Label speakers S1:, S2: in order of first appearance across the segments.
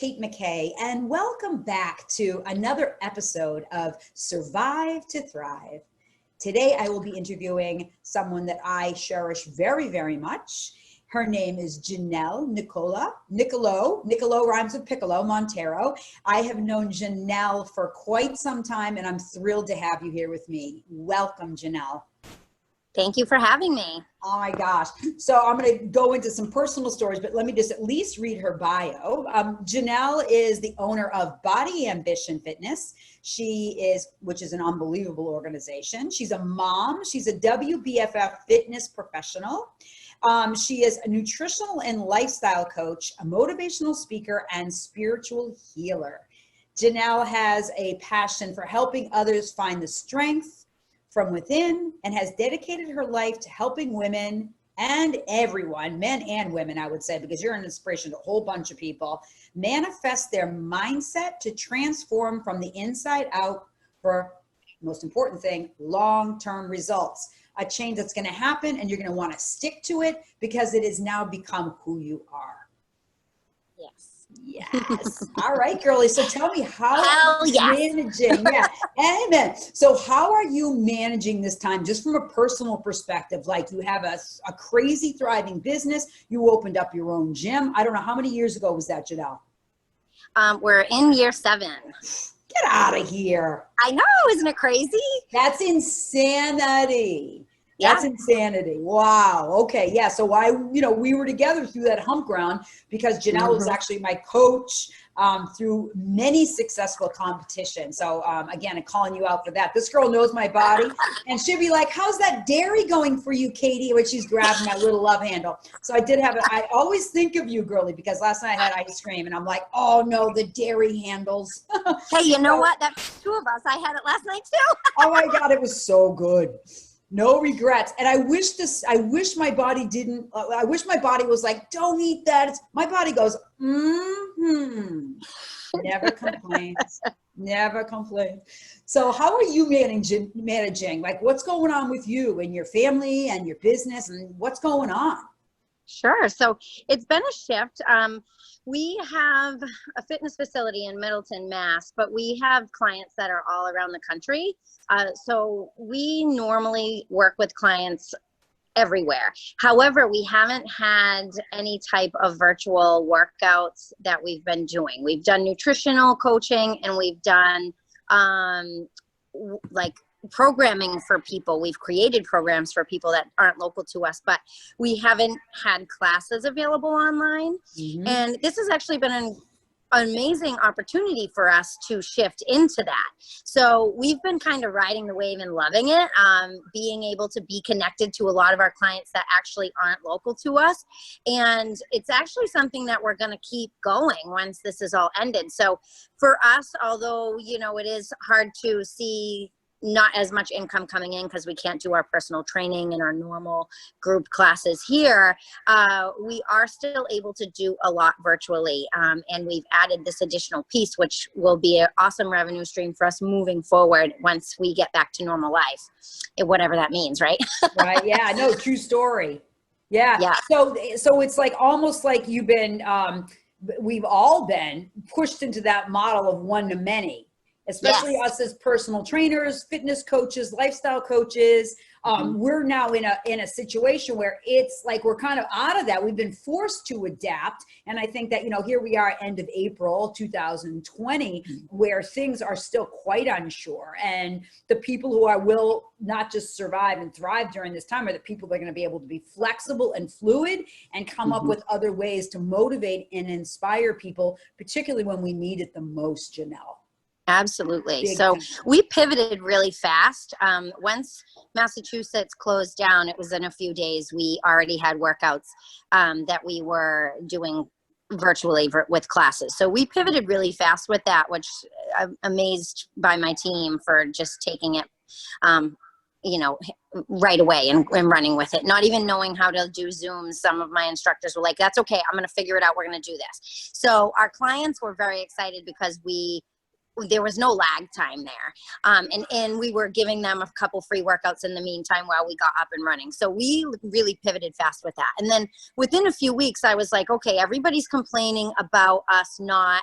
S1: Kate McKay, and welcome back to another episode of Survive to Thrive. Today, I will be interviewing someone that I cherish very, very much. Her name is Janelle Nicolo rhymes with Piccolo, Monteiro. I have known Janelle for quite some time, and I'm thrilled to have you here with me. Welcome, Janelle.
S2: Thank you for having me.
S1: Oh my gosh. So I'm going to go into some personal stories, but let me just at least read her bio. Janelle is the owner of Body Ambition Fitness. Which is an unbelievable organization. She's a mom. She's a WBFF fitness professional. She is a nutritional and lifestyle coach, a motivational speaker, and spiritual healer. Janelle has a passion for helping others find the strength from within and has dedicated her life to helping women and everyone, men and women, I would say, because you're an inspiration to a whole bunch of people, manifest their mindset to transform from the inside out for, most important thing, long-term results. A change that's going to happen and you're going to want to stick to it because it has now become who you are. Yes. All right, girlie. So tell me, how are you managing? Yeah. Amen. So how are you managing this time just from a personal perspective? Like, you have a crazy thriving business. You opened up your own gym. I don't know, how many years ago was that, Janelle?
S2: We're in year 7.
S1: Get out of here.
S2: I know. Isn't it crazy?
S1: That's insanity.
S2: Yeah.
S1: That's insanity. Wow. Okay. Yeah. So we were together through that hump ground because Janelle was actually my coach through many successful competitions. So again, I'm calling you out for that. This girl knows my body, and she'd be like, "How's that dairy going for you, Katie?" When she's grabbing my little love handle. So I always think of you, girlie, because last night I had ice cream, and I'm like, "Oh no, the dairy handles."
S2: Hey, you know what? That's 2 of us. I had it last night too.
S1: Oh my God, it was so good. No regrets. And I wish my body was like, "Don't eat that." My body goes, never complains, never complains. So how are you managing? Like, what's going on with you and your family and your business, and what's going on?
S2: Sure. So it's been a shift. We have a fitness facility in Middleton, Mass, but we have clients that are all around the country. So we normally work with clients everywhere. However, we haven't had any type of virtual workouts that we've been doing. We've done nutritional coaching, and we've done like programming for people. We've created programs for people that aren't local to us, but we haven't had classes available online. And this has actually been an amazing opportunity for us to shift into that. So we've been kind of riding the wave and loving it, being able to be connected to a lot of our clients that actually aren't local to us. And it's actually something that we're going to keep going once this is all ended. So for us, although, it is hard to see not as much income coming in because we can't do our personal training and our normal group classes here, we are still able to do a lot virtually. And we've added this additional piece, which will be an awesome revenue stream for us moving forward once we get back to normal life, whatever that means, right?
S1: Right. Yeah, no, true story. Yeah. So it's like almost like you've been, we've all been pushed into that model of one to many. Especially us as personal trainers, fitness coaches, lifestyle coaches. We're now in a situation where it's like we're kind of out of that. We've been forced to adapt. And I think that, here we are end of April 2020, where things are still quite unsure. And the people who will not just survive and thrive during this time are the people that are going to be able to be flexible and fluid and come up with other ways to motivate and inspire people, particularly when we need it the most, Janelle.
S2: Absolutely. So we pivoted really fast. Once Massachusetts closed down, it was in a few days. We already had workouts that we were doing virtually with classes. So we pivoted really fast with that, which I'm amazed by my team for just taking it, right away and running with it, not even knowing how to do Zoom. Some of my instructors were like, "That's okay. I'm going to figure it out. We're going to do this." So our clients were very excited because we there was no lag time there. And we were giving them a couple free workouts in the meantime while we got up and running. So we really pivoted fast with that. And then within a few weeks, I was like, okay, everybody's complaining about us not,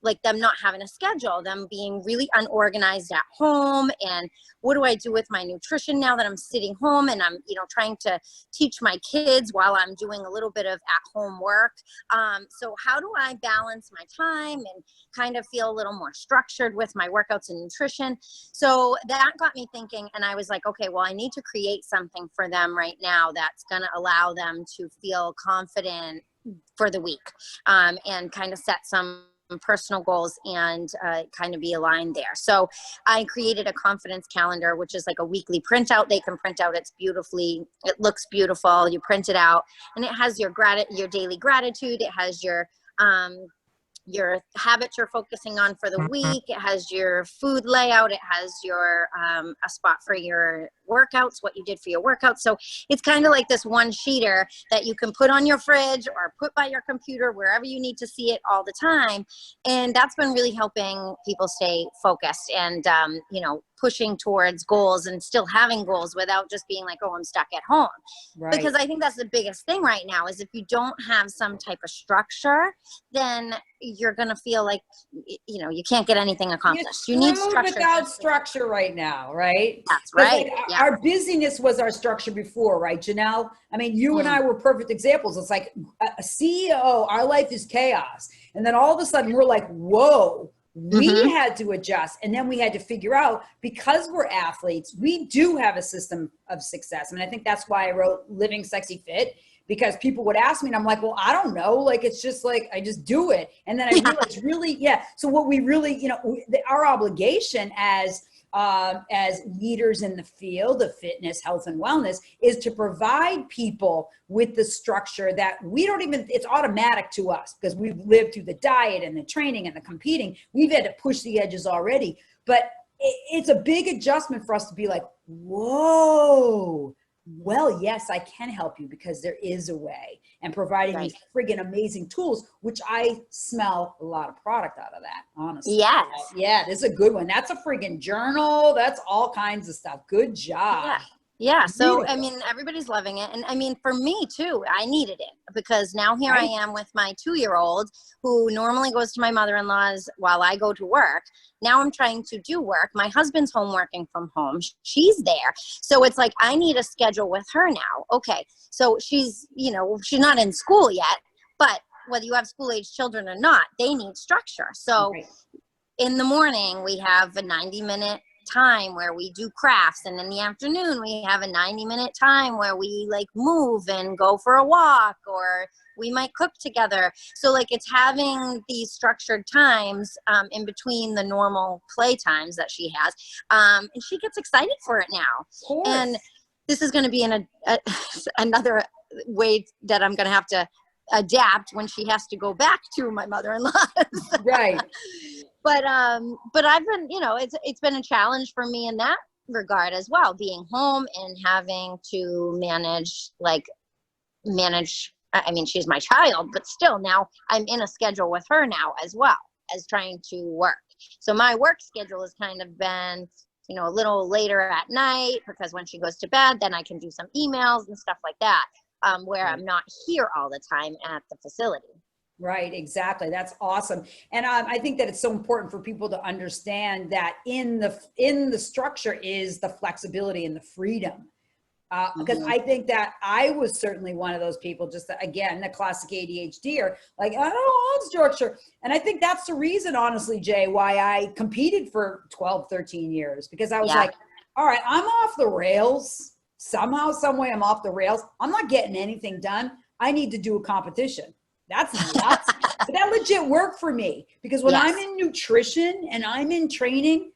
S2: like them not having a schedule, them being really unorganized at home. And what do I do with my nutrition now that I'm sitting home and I'm, trying to teach my kids while I'm doing a little bit of at-home work? So how do I balance my time and kind of feel a little more structured with my workouts and nutrition? So that got me thinking, and I was like, okay, well, I need to create something for them right now that's going to allow them to feel confident for the week, and kind of set some personal goals and kind of be aligned there. So I created a confidence calendar, which is like a weekly printout. They can print out. It looks beautiful. You print it out, and it has your daily gratitude. It has your habits you're focusing on for the week. It has your food layout. It has your a spot for your workouts, what you did for your workouts. So it's kind of like this one sheeter that you can put on your fridge or put by your computer, wherever you need to see it all the time. And that's been really helping people stay focused and, pushing towards goals and still having goals without just being like, oh, I'm stuck at home. Right. Because I think that's the biggest thing right now is if you don't have some type of structure, then you're going to feel like, you can't get anything accomplished. You need structure.
S1: Without structure right now, right?
S2: That's right.
S1: Like, our busyness was our structure before, right, Janelle? I mean, you and I were perfect examples. It's like a CEO, our life is chaos. And then all of a sudden we're like, whoa. We had to adjust, and then we had to figure out, because we're athletes, we do have a system of success. I mean, I think that's why I wrote Living Sexy Fit, because people would ask me and I'm like, well, I don't know. Like, it's just like, I just do it. And then I realized so what we really, our obligation as leaders in the field of fitness, health, and wellness is to provide people with the structure that it's automatic to us because we've lived through the diet and the training and the competing. We've had to push the edges already, but it's a big adjustment for us to be like, whoa, well, yes, I can help you because there is a way, and providing these friggin' amazing tools, which I smell a lot of product out of that, honestly.
S2: Yes.
S1: Yeah, this is a good one. That's a friggin' journal. That's all kinds of stuff. Good job.
S2: Yeah. Yeah. So, I mean, everybody's loving it. And I mean, for me too, I needed it because now here I am with my 2-year-old who normally goes to my mother-in-law's while I go to work. Now I'm trying to do work. My husband's home working from home. She's there. So it's like, I need a schedule with her now. Okay. So she's not in school yet, but whether you have school age children or not, they need structure. So in the morning we have a 90-minute time where we do crafts, and in the afternoon we have a 90-minute time where we like move and go for a walk, or we might cook together. So like, it's having these structured times in between the normal play times that she has, and she gets excited for it now. And this is going to be another way that I'm going to have to adapt when she has to go back to my mother-in-law's.
S1: Right.
S2: But I've been, it's been a challenge for me in that regard as well, being home and having to manage, I mean, she's my child, but still now I'm in a schedule with her now as well as trying to work. So my work schedule has kind of been, a little later at night, because when she goes to bed, then I can do some emails and stuff like that, where I'm not here all the time at the facility.
S1: Right, exactly. That's awesome. And I think that it's so important for people to understand that in the structure is the flexibility and the freedom. Because I think that I was certainly one of those people, just again, the classic ADHDer, like, I don't want structure. And I think that's the reason, honestly, Jay, why I competed for 12, 13 years, because I was like, all right, I'm off the rails. Somehow, some way I'm off the rails. I'm not getting anything done. I need to do a competition. That's nuts. But that legit worked for me, because when I'm in nutrition and I'm in training,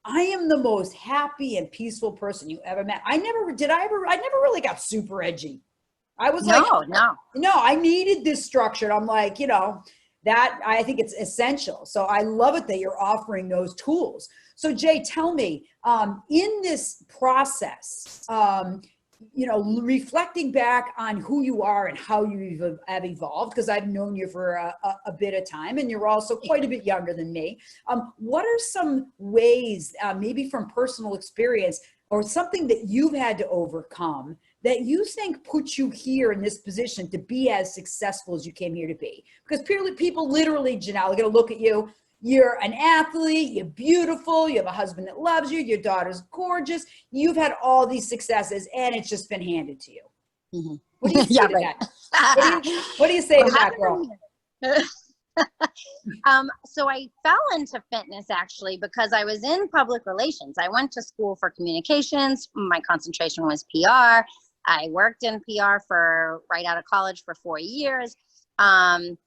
S1: I am the most happy and peaceful person you ever met. I never really got super edgy. I was no, I needed this structure. And I'm like, that I think it's essential. So I love it that you're offering those tools. So Jay, tell me, in this process, you know, reflecting back on who you are and how you have evolved, because I've known you for a bit of time, and you're also quite a bit younger than me. What are some ways, maybe from personal experience or something that you've had to overcome, that you think puts you here in this position to be as successful as you came here to be? Because people literally, Janelle, are going to look at you. You're an athlete, you're beautiful, you have a husband that loves you, your daughter's gorgeous, you've had all these successes, and it's just been handed to you.
S2: Mm-hmm.
S1: What do you say to that? What do you say to that, girl?
S2: So I fell into fitness actually because I was in public relations. I went to school for communications. My concentration was PR. I worked in PR for right out of college for 4 years. And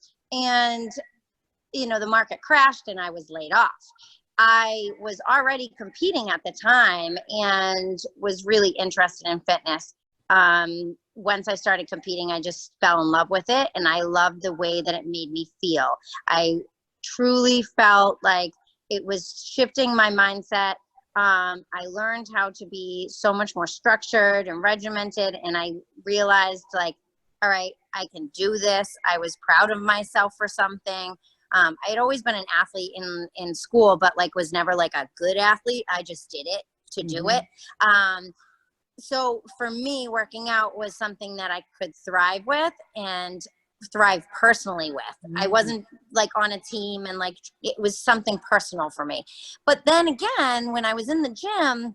S2: you know, the market crashed and I was laid off. I was already competing at the time and was really interested in fitness. Once I started competing, I just fell in love with it, and I loved the way that it made me feel. I truly felt like it was shifting my mindset. I learned how to be so much more structured and regimented, and I realized, like, all right, I can do this. I was proud of myself for something. I had always been an athlete in school, but like was never like a good athlete. I just did it to do it. So for me, working out was something that I could thrive with and thrive personally with. I wasn't like on a team, and like it was something personal for me. But then again, when I was in the gym,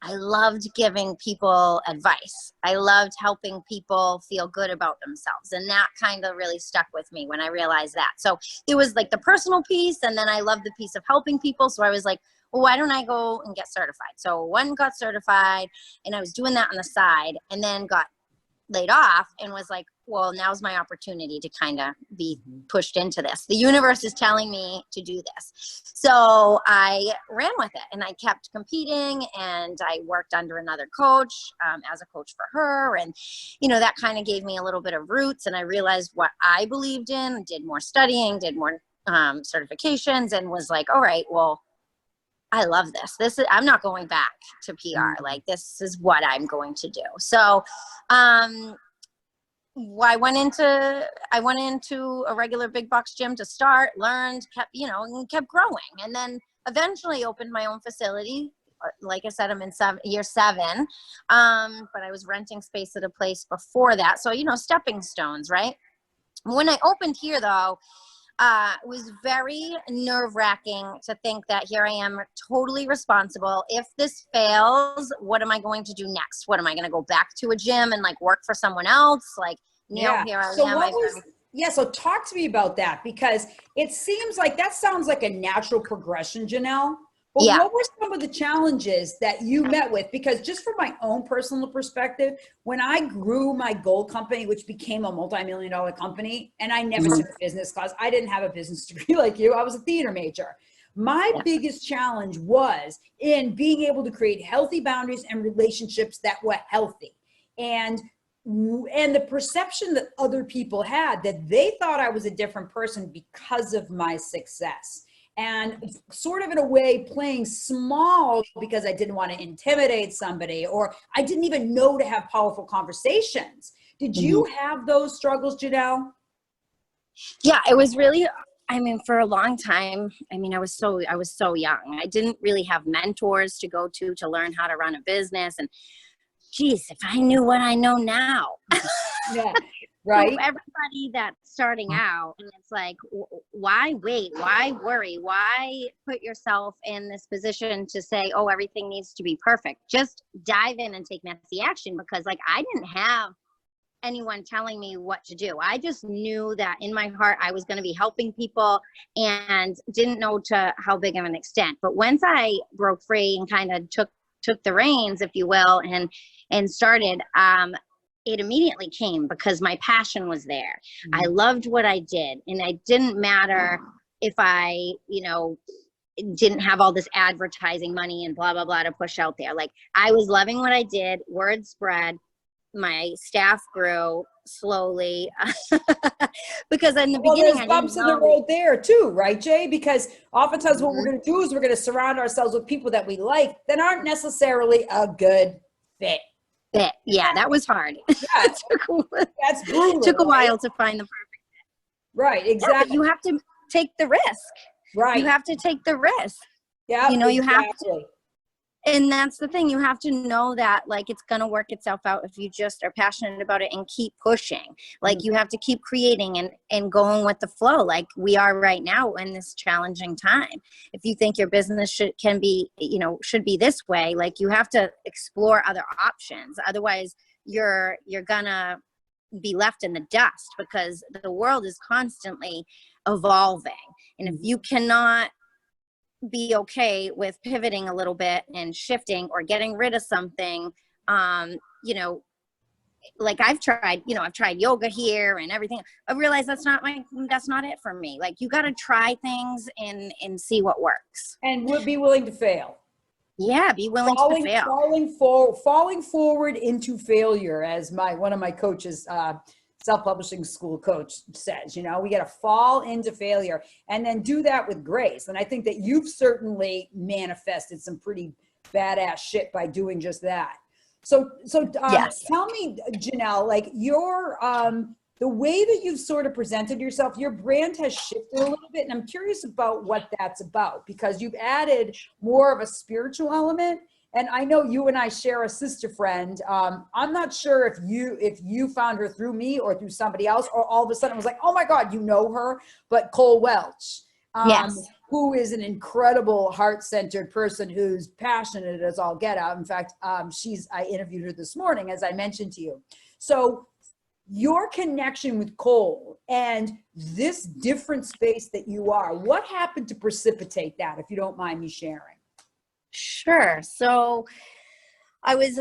S2: I loved giving people advice. I loved helping people feel good about themselves. And that kind of really stuck with me when I realized that. So it was like the personal piece, and then I loved the piece of helping people. So I was like, well, why don't I go and get certified? So one got certified, and I was doing that on the side, and then got laid off and was like, well, now's my opportunity to kind of be pushed into this. The universe is telling me to do this. So I ran with it, and I kept competing, and I worked under another coach as a coach for her. And, you know, that kind of gave me a little bit of roots, and I realized what I believed in, did more studying, did more certifications, and was like, all right, well, I love this. I'm not going back to PR. Like, this is what I'm going to do. So, I went into a regular big box gym to start, learned, kept growing. And then eventually opened my own facility. Like I said, I'm in year 7. But I was renting space at a place before that. So, you know, stepping stones, right? When I opened here though, it was very nerve-wracking to think that here I am totally responsible. If this fails, what am I going to do next? What am I going to go back to a gym and like work for someone else? Like, here I am.
S1: So talk to me about that, because it seems like that sounds like a natural progression, Janelle. But what were some of the challenges that you met with? Because just from my own personal perspective, when I grew my gold company, which became a multi-million-dollar company, and I never took a business class, I didn't have a business degree like you. I was a theater major. My biggest challenge was in being able to create healthy boundaries and relationships that were healthy. And the perception that other people had, that they thought I was a different person because of my success. And sort of in a way playing small because I didn't want to intimidate somebody, or I didn't even know to have powerful conversations. Did you have those struggles, Janelle?
S2: Yeah, it was really, I mean, for a long time, I mean, I was so young. I didn't really have mentors to go to learn how to run a business. And geez, if I knew what I know now.
S1: Yeah. Right.
S2: So everybody that's starting out, and it's like, why wait? Why worry? Why put yourself in this position to say, oh, everything needs to be perfect? Just dive in and take messy action, because like I didn't have anyone telling me what to do. I just knew that in my heart I was going to be helping people, and didn't know to how big of an extent. But once I broke free and kind of took the reins, if you will, and started, it immediately came because my passion was there. I loved what I did, and it didn't matter if I, didn't have all this advertising money and blah, blah, blah to push out there. Like, I was loving what I did. Word spread. My staff grew slowly because in the beginning,
S1: there's bumps in the road there too, right, Jay? Because oftentimes what we're going to do is we're going to surround ourselves with people that we like that aren't necessarily a good fit.
S2: fit. Yeah, that was hard.
S1: Yeah, that's brutal.
S2: Took a
S1: right?
S2: while to find the perfect.
S1: Right,
S2: Yeah, but
S1: exactly.
S2: you have to take the risk.
S1: Right.
S2: You have to take the risk.
S1: Yeah,
S2: You know, you have to.
S1: exactly.
S2: And that's the thing. You have to know that, like, it's going to work itself out if you just are passionate about it and keep pushing. Like, you have to keep creating and going with the flow, like we are right now in this challenging time. If you think your business should be this way, like, you have to explore other options. Otherwise, you're gonna be left in the dust, because the world is constantly evolving. And if you cannot be okay with pivoting a little bit and shifting or getting rid of something, like I've tried yoga here and everything. I realized that's not it for me. Like, you got to try things and see what works.
S1: And would be willing to fail.
S2: Yeah, be willing to fail.
S1: Falling forward into failure, as one of my coaches, self-publishing school coach, says. We got to fall into failure and then do that with grace. And I think that you've certainly manifested some pretty badass shit by doing just that. So
S2: Yes.
S1: Tell me, Janelle, like the way that you've sort of presented yourself, your brand has shifted a little bit. And I'm curious about what that's about, because you've added more of a spiritual element. And I know you and I share a sister friend. I'm not sure if you found her through me or through somebody else, or all of a sudden it was like, oh my God, you know her, but Cole Welch.
S2: Yes.
S1: Who is an incredible heart-centered person who's passionate as all get out. In fact, I interviewed her this morning, as I mentioned to you. So your connection with Cole and this different space that you are, what happened to precipitate that, if you don't mind me sharing?
S2: Sure. So I was,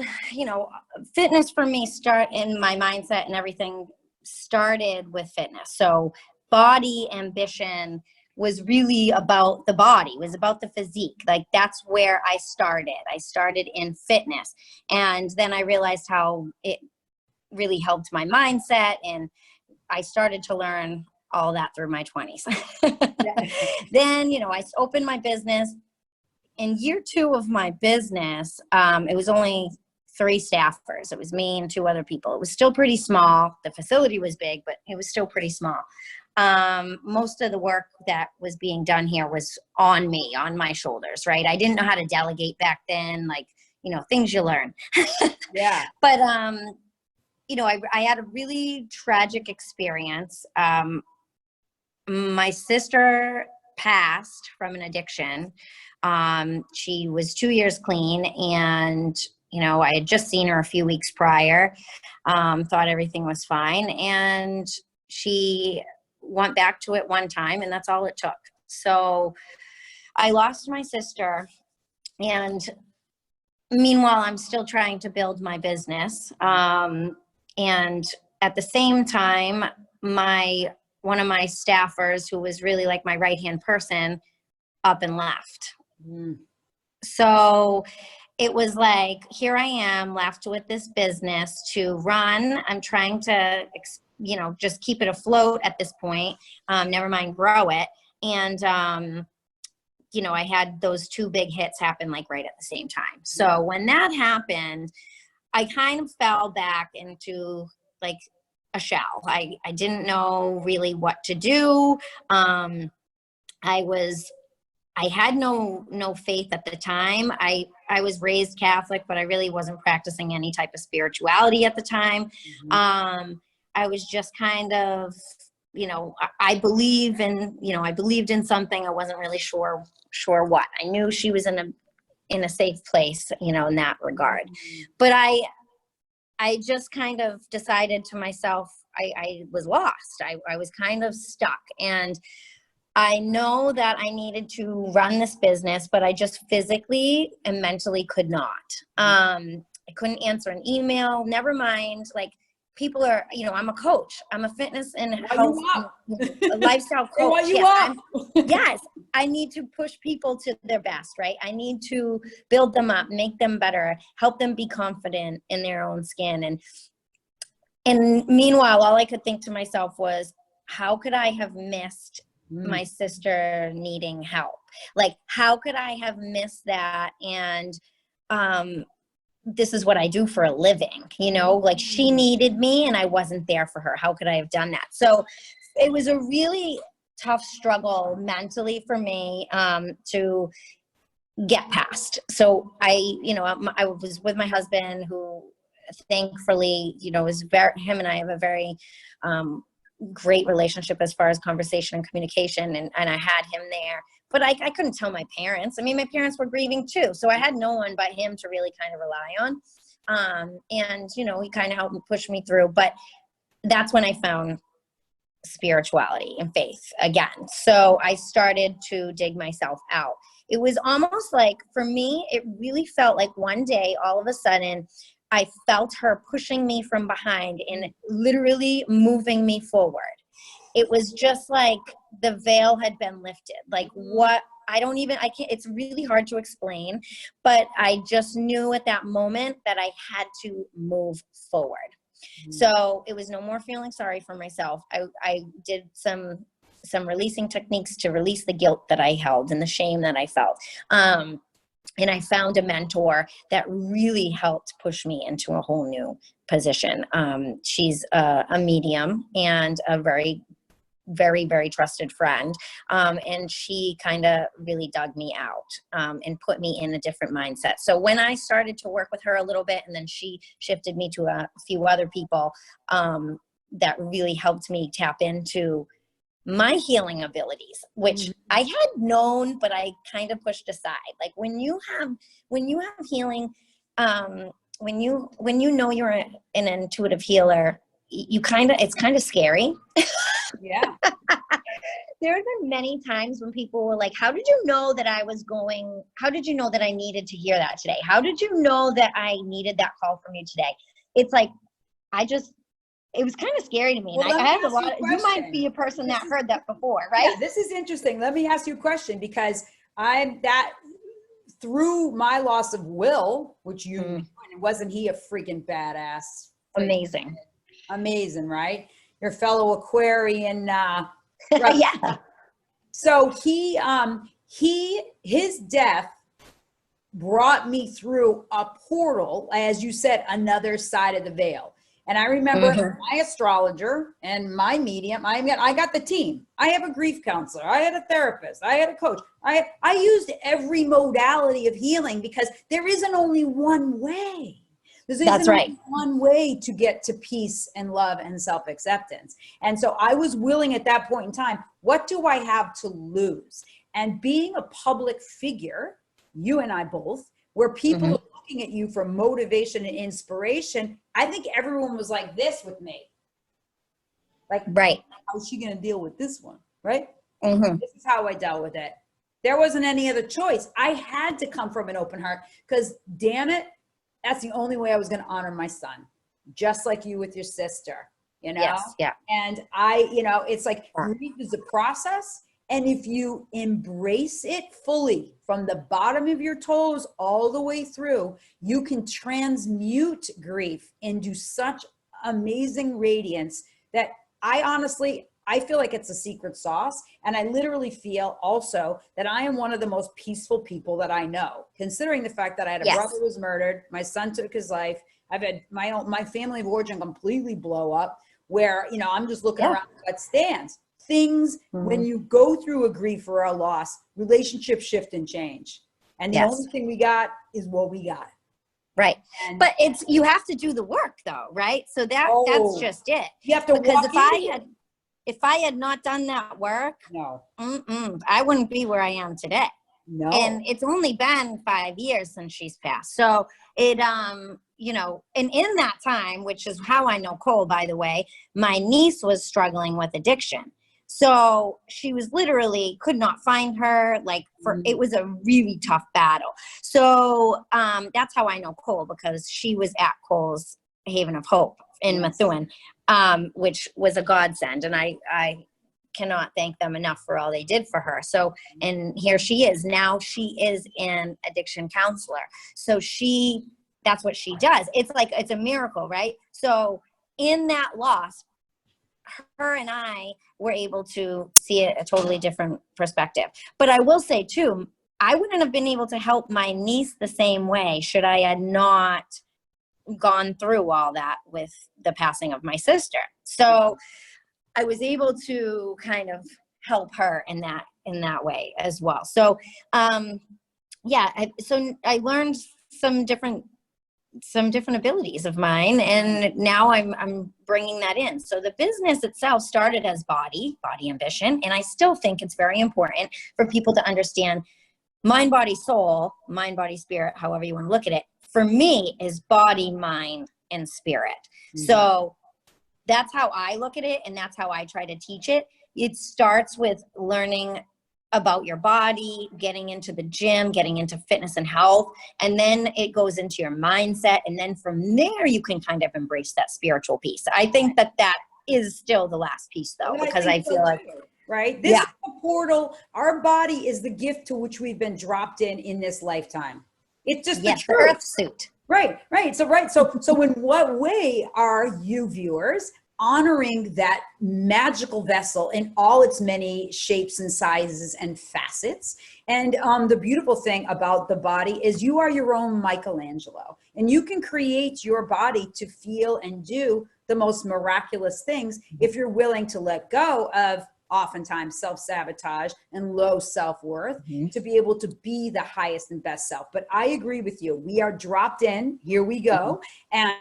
S2: fitness for me in my mindset and everything started with fitness. So body ambition was really about the body, was about the physique. Like, that's where I started. I started in fitness. And then I realized how it really helped my mindset. And I started to learn all that through my 20s. Then, I opened my business. In year 2 of my business, it was only 3 staffers. It was me and 2 other people. It was still pretty small. The facility was big, but it was still pretty small. Most of the work that was being done here was on me, on my shoulders, right? I didn't know how to delegate back then, like, things you learn.
S1: Yeah.
S2: But, I had a really tragic experience. My sister passed from an addiction. She was 2 years clean, and, I had just seen her a few weeks prior, thought everything was fine. And she went back to it one time, and that's all it took. So I lost my sister, and meanwhile, I'm still trying to build my business. And at the same time, one of my staffers, who was really like my right-hand person, up and left. So it was like, here I am left with this business to run. I'm trying to, just keep it afloat at this point. Never mind grow it. And, I had those 2 big hits happen like right at the same time. So when that happened, I kind of fell back into like a shell. I didn't know really what to do. I had no faith at the time. I was raised Catholic, but I really wasn't practicing any type of spirituality at the time. I was just kind of, I believed in something. I wasn't really sure what. I knew she was in a safe place, in that regard. But I just kind of decided to myself, I was lost. I was kind of stuck. And I know that I needed to run this business, but I just physically and mentally could not. I couldn't answer an email, never mind. Like, people are, I'm a coach. I'm a fitness and health, a lifestyle coach. Yes, I need to push people to their best, right? I need to build them up, make them better, help them be confident in their own skin. And meanwhile, all I could think to myself was, how could I have missed my sister needing help? Like, how could I have missed that? And this is what I do for a living, you know, like she needed me and I wasn't there for her. How could I have done that? So it was a really tough struggle mentally for me to get past. So I was with my husband, who thankfully, him and I have a very great relationship as far as conversation and communication. And I had him there, but I couldn't tell my parents. I mean, my parents were grieving too. So I had no one but him to really kind of rely on. And, he kind of helped me push me through, but that's when I found spirituality and faith again. So I started to dig myself out. It was almost like, for me, it really felt like one day, all of a sudden, I felt her pushing me from behind and literally moving me forward. It was just like the veil had been lifted. Like I can't, it's really hard to explain, but I just knew at that moment that I had to move forward. So it was no more feeling sorry for myself. I did some releasing techniques to release the guilt that I held and the shame that I felt. And I found a mentor that really helped push me into a whole new position. She's a medium and a very, very, very trusted friend. And she kind of really dug me out and put me in a different mindset. So when I started to work with her a little bit, and then she shifted me to a few other people that really helped me tap into my healing abilities, which I had known, but I kind of pushed aside. Like when you have healing, when you know you're an intuitive healer, it's kind of scary.
S1: Yeah.
S2: There have been many times when people were like, how did you know that I needed to hear that today? How did you know that I needed that call from you today? It's like, it was kind of scary to me.
S1: Well,
S2: and I have a lot. You might be a person that heard that before, right?
S1: Yeah, this is interesting. Let me ask you a question, because through my loss of Will, which wasn't he a freaking badass?
S2: Amazing,
S1: right? Your fellow Aquarian, right?
S2: Yeah.
S1: So his death brought me through a portal, as you said, another side of the veil. And I remember my astrologer and my medium, I got the team. I have a grief counselor. I had a therapist. I had a coach. I used every modality of healing, because there isn't only one way.
S2: That's right.
S1: One way to get to peace and love and self-acceptance. And so I was willing at that point in time, what do I have to lose? And being a public figure, you and I both, where people are looking at you for motivation and inspiration, I think everyone was like this with me. Like,
S2: right.
S1: How is she going to deal with this one? Right? This is how I dealt with it. There wasn't any other choice. I had to come from an open heart, because damn it, that's the only way I was going to honor my son, just like you with your sister,
S2: Yes, yeah.
S1: And it's like grief is a process. And if you embrace it fully from the bottom of your toes all the way through, you can transmute grief into such amazing radiance that I feel like it's a secret sauce. And I literally feel also that I am one of the most peaceful people that I know, considering the fact that I had a brother who was murdered. My son took his life. I've had my family of origin completely blow up, where, I'm just looking around what stands. Things, when you go through a grief or a loss, relationships shift and change. And the only thing we got is what we got.
S2: Right. But you have to do the work though, right? So that's just it.
S1: You have to,
S2: because if I had not done that work, I wouldn't be where I am today.
S1: No.
S2: And it's only been 5 years since she's passed. So it, and in that time, which is how I know Cole, by the way, my niece was struggling with addiction. So she was literally could not find her, it was a really tough battle. So that's how I know Cole, because she was at Cole's Haven of Hope in Methuen, which was a godsend. And I cannot thank them enough for all they did for her. So, and here she is. Now she is an addiction counselor. So that's what she does. It's a miracle, right? So in that loss, her and I were able to see a totally different perspective. But I will say too, I wouldn't have been able to help my niece the same way should I had not gone through all that with the passing of my sister. So I was able to kind of help her in that way as well. So so I learned some different abilities of mine, and now I'm bringing that in. So the business itself started as body ambition, and I still think it's very important for people to understand mind, body, soul, mind, body, spirit, however you want to look at it. For me, is body, mind, and spirit. Mm-hmm. So that's how I look at it, and that's how I try to teach it. It starts with learning about your body, getting into the gym, getting into fitness and health, and then it goes into your mindset, and then from there you can kind of embrace that spiritual piece. I think that is still the last piece, though, because I feel like,
S1: right, this is the portal. Our body is the gift to which we've been dropped in this lifetime. It's just the truth.
S2: Earth suit.
S1: Right. So in what way are you, viewers, honoring that magical vessel in all its many shapes and sizes and facets? And the beautiful thing about the body is you are your own Michelangelo, and you can create your body to feel and do the most miraculous things if you're willing to let go of oftentimes self-sabotage and low self-worth, to be able to be the highest and best self. But I agree with you. We are dropped in. Here we go. And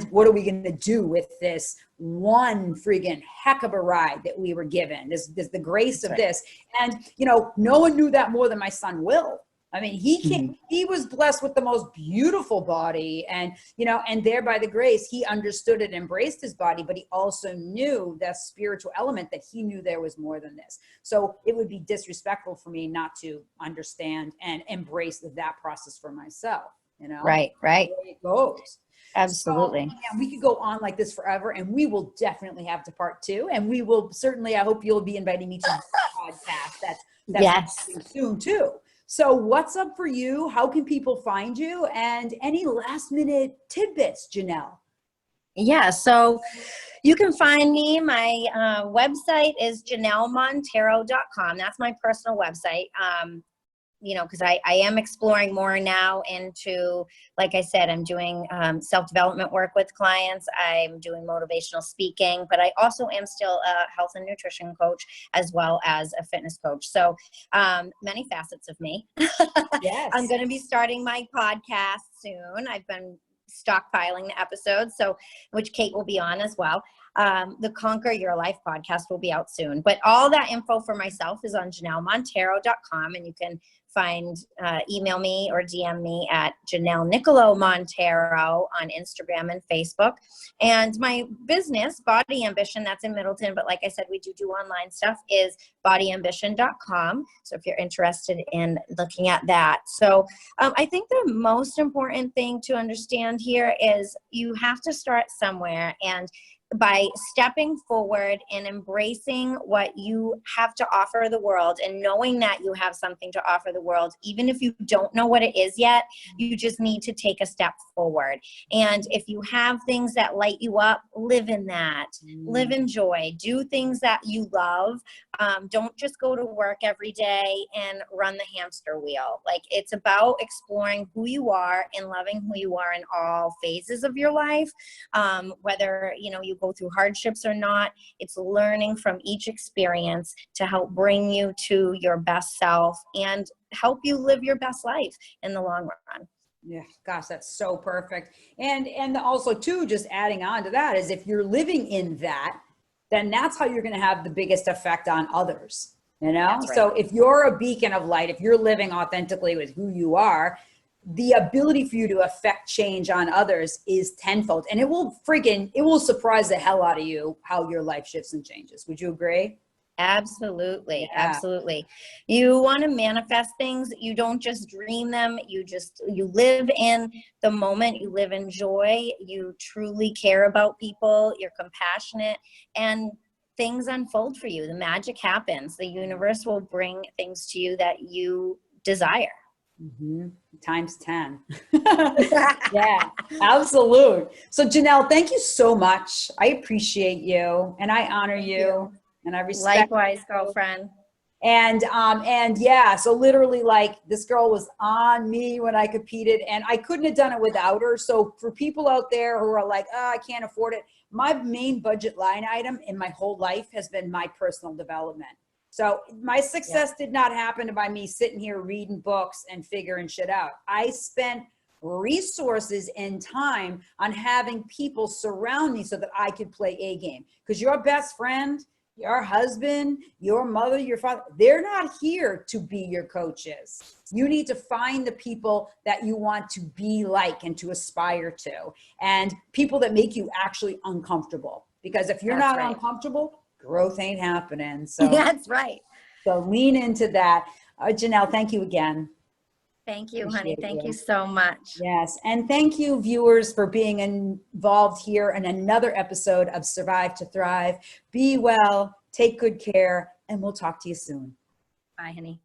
S1: what are we going to do with this one friggin' heck of a ride that we were given? This the grace of this. And, no one knew that more than my son, Will. I mean, he was blessed with the most beautiful body, and, and there by the grace, he understood and embraced his body, but he also knew that spiritual element, that he knew there was more than this. So it would be disrespectful for me not to understand and embrace that process for myself,
S2: Right.
S1: The way it goes.
S2: Absolutely.
S1: So, we could go on like this forever, and we will definitely have to part 2, and we will certainly, I hope you'll be inviting me to the podcast. That's soon too. So what's up for you? How can people find you? And any last minute tidbits, Janelle?
S2: Yeah, so you can find me. My website is janellemonteiro.com. That's my personal website. Because I am exploring more now into, like I said, I'm doing self-development work with clients. I'm doing motivational speaking, but I also am still a health and nutrition coach as well as a fitness coach. So many facets of me.
S1: Yes.
S2: I'm going to be starting my podcast soon. I've been stockpiling the episodes, which Kate will be on as well. The Conquer Your Life podcast will be out soon. But all that info for myself is on janellemonteiro.com, and you can email me or DM me at Janelle Nicolo Monteiro on Instagram and Facebook. And my business, Body Ambition, that's in Middleton, but like I said, we do online stuff, is bodyambition.com. So if you're interested in looking at that. So I think the most important thing to understand here is you have to start somewhere, and by stepping forward and embracing what you have to offer the world, and knowing that you have something to offer the world, even if you don't know what it is yet, you just need to take a step forward. And if you have things that light you up, live in that, live in joy, do things that you love. Don't just go to work every day and run the hamster wheel. Like, it's about exploring who you are and loving who you are in all phases of your life. Whether, you go through hardships or not, it's learning from each experience to help bring you to your best self and help you live your best life in the long run.
S1: Yeah, gosh, that's so perfect. And also too, just adding on to that, is if you're living in that, then that's how you're going to have the biggest effect on others, Right. So if you're a beacon of light, if you're living authentically with who you are, the ability for you to affect change on others is tenfold, and it will surprise the hell out of you how your life shifts and changes. Would you agree?
S2: Absolutely. Yeah. Absolutely. You want to manifest things. You don't just dream them. You live in the moment. You live in joy. You truly care about people. You're compassionate, and things unfold for you. The magic happens. The universe will bring things to you that you desire.
S1: Times 10. Yeah, absolute. So Janelle, thank you so much. I appreciate you, and I honor you, and I respect.
S2: Likewise, girlfriend.
S1: And yeah, so literally like this girl was on me when I competed, and I couldn't have done it without her. So for people out there who are like, oh, I can't afford it, my main budget line item in my whole life has been my personal development. So my success did not happen by me sitting here reading books and figuring shit out. I spent resources and time on having people surround me so that I could play A game. Because your best friend, your husband, your mother, your father, they're not here to be your coaches. You need to find the people that you want to be like and to aspire to, and people that make you actually uncomfortable. Because if you're not uncomfortable, growth ain't happening. So
S2: that's right.
S1: So lean into that. Janelle, thank you again.
S2: Thank you, honey. Thank you so much.
S1: Yes. And thank you, viewers, for being involved here in another episode of Survive to Thrive. Be well, take good care, and we'll talk to you soon.
S2: Bye, honey.